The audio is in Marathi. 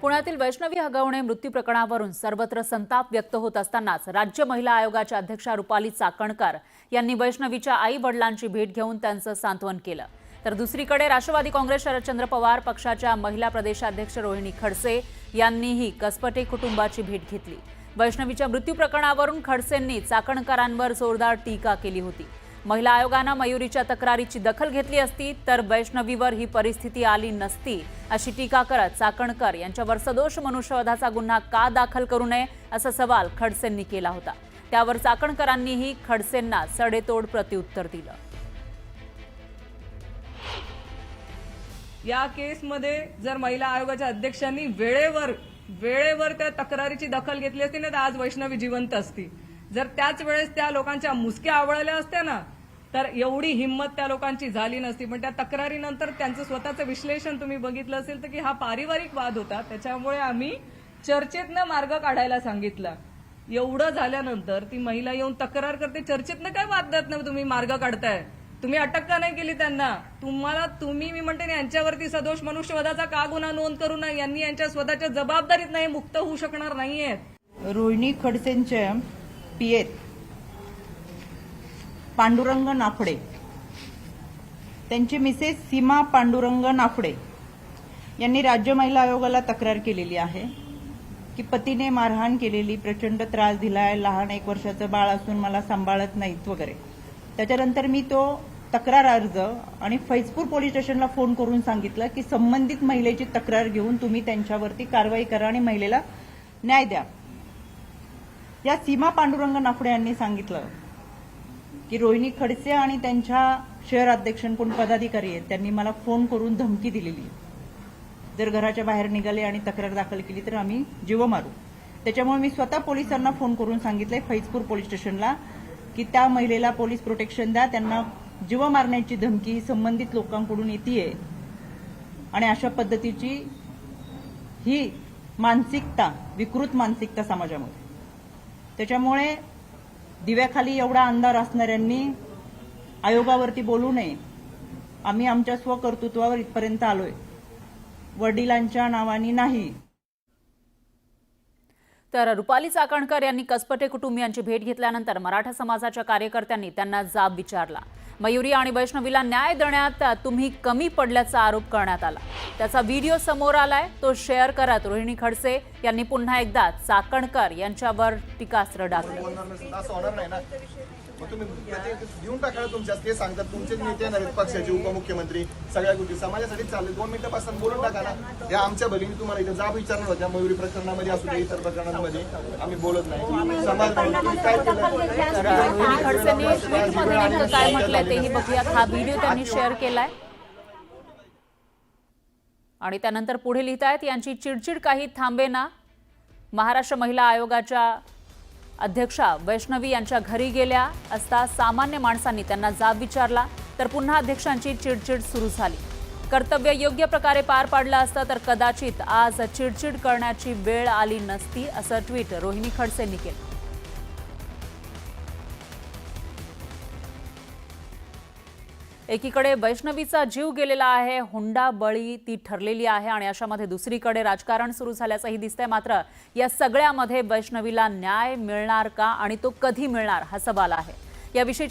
पुण्यातील वैष्णवी हगवणे मृत्यू प्रकरणावरून सर्वत्र संताप व्यक्त होत असतानाच राज्य महिला आयोगाच्या अध्यक्षा रुपाली चाकणकर यांनी वैष्णवीच्या आई-वडिलांची भेट घेऊन त्यांचं सांत्वन केलं। तर दुसरीकडे राष्ट्रवादी काँग्रेस शरदचंद्र पवार पक्षाच्या महिला प्रदेशाध्यक्ष रोहिणी खडसे यांनीही कसपटे कुटुंबाची भेट घेतली। वैष्णवीच्या मृत्यू प्रकरणावरून खडसेंनी चाकणकरांवर जोरदार टीका केली होती। महिला आयोगाने मयुरीच्या तक्रारीची दखल घेतली असती तर वैष्णवीवर ही परिस्थिती आली नसती अशी टीका करत चाकणकर यांच्यावर सदोष मनुष्यवधाचा गुन्हा का दाखल करू नये असा सवाल खडसेंनी केला होता। त्यावर चाकणकरांनीही खडसेंना सडेतोड प्रत्युत्तर दिलं। या केसमध्ये जर महिला आयोगाच्या अध्यक्षांनी वेळेवर त्या तक्रारीची दखल घेतली असती ना तर आज वैष्णवी जिवंत असती। जर त्याच वेळेस त्या लोकांच्या मुसक्या आवळल्या असत्या ना तर एवढी हिंमत त्या लोकांची झाली नसती। पण त्या तक्रारीनंतर त्यांचं स्वतःचं विश्लेषण तुम्ही बघितलं असेल तर की हा पारिवारिक वाद होता, त्याच्यामुळे आम्ही चर्चेतनं मार्ग काढायला सांगितला। एवढं झाल्यानंतर ती महिला येऊन तक्रार करते, चर्चेतनं काय वादातनं तुम्ही मार्ग काढताय? तुम्ही अटक का नाही केली त्यांना? मी म्हणते यांच्यावरती सदोष मनुष्यवधाचा का गुन्हा नोंद करू नये? यांनी यांच्या स्वतःच्या जबाबदारीत नाही मुक्त होऊ शकणार नाहीयेत। रोहिणी खडसेंच्या पीएत पांडुरंग नाफडे, त्यांची मिसेस सीमा पांडुरंग नाफडे यांनी राज्य महिला आयोगाला तक्रार केलेली आहे की पतीने मारहाण केलेली, प्रचंड त्रास दिलाय, लहान 1 वर्षाचं बाळ असून मला सांभाळत नाहीत वगैरे। त्याच्यानंतर मी तो तक्रार अर्ज आणि फैजपूर पोलीस स्टेशनला फोन करून सांगितलं की संबंधित महिलेची तक्रार घेऊन तुम्ही त्यांच्यावरती कारवाई करा आणि महिलेला न्याय द्या। या सीमा पांडुरंग नाफडे यांनी सांगितलं की रोहिणी खडसे आणि त्यांच्या शहर अध्यक्ष कोण पदाधिकारी आहेत त्यांनी मला फोन करून धमकी दिलेली, जर घराच्या बाहेर निघाले आणि तक्रार दाखल केली तर आम्ही जीव मारू। त्याच्यामुळे मी स्वतः पोलिसांना फोन करून सांगितलंय फैजपूर पोलीस स्टेशनला की त्या महिलेला पोलीस प्रोटेक्शन द्या, त्यांना जीव मारण्याची धमकी संबंधित लोकांकडून येते आणि अशा पद्धतीची ही मानसिकता, विकृत मानसिकता समाजामध्ये। त्याच्यामुळे दिव्याखाली एवढा अंधार असणाऱ्यांनी आयोगावरती बोलू नये। आम्ही आमच्या स्वकर्तृत्वावर इथपर्यंत आलोय, वडिलांच्या नावानी नाही। तर रुपाली चाकणकर यांनी कसपटे कुटुंबियांची भेट घेतल्यानंतर मराठा समाजाच्या कार्यकर्त्यांनी त्यांना जाब विचारला। मयुरी आणि वैष्णवीला न्याय देण्यात तुम्ही कमी पडल्याचा आरोप करण्यात आला। त्याचा व्हिडिओ समोर आलाय, तो शेअर करत रोहिणी खडसे यांनी पुन्हा एकदा चाकणकर यांच्यावर टीकास्त्र डागलं। तुम्ही देऊन टाका तुमच्या ते सांगतात तुमचे नेते आहेत पक्षाचे उपमुख्यमंत्री सगळ्या गोष्टी समाजासाठी चालले 2 मिनिटापासून बोलून टाका ना। या आमच्या भगिनी तुम्हाला इथे जाब विचारणार होत्या, मयुरी प्रकरणामध्ये असू दे इतर प्रकरणांमध्ये आम्ही बोलत नाही। समाज काय रोहिणी खडसेंनी ट्विटमध्ये नेमकं काय म्हटलंय तेही बघूयात। हा व्हिडिओ त्यांनी शेअर केलाय आणि त्यानंतर पुढे लिहितायत, यांची चिडचिड काही थांबेना। महाराष्ट्र महिला आयोगाच्या अध्यक्षा वैष्णवी यांच्या घरी गेल्या असता सामान्य माणसांनी त्यांना जाब विचारला तर पुन्हा अध्यक्षांची चिडचिड सुरू झाली। कर्तव्य योग्य प्रकारे पार पाडलं असतं तर कदाचित आज चिडचिड करण्याची वेळ आली नसती असं ट्विट रोहिणी खडसेंनी केलं। एकीकडे वैष्णवीचा जीव गेलेला आहे, हुंडा बळी ती ठरलेली आहे आणि अशामध्ये दुसरीकडे राजकारण सुरू झाल्याचंही दिसतंय। मात्र या सगळ्यामध्ये वैष्णवीला न्याय मिळणार का आणि तो कधी मिळणार हा सवाल आहे। याविषयी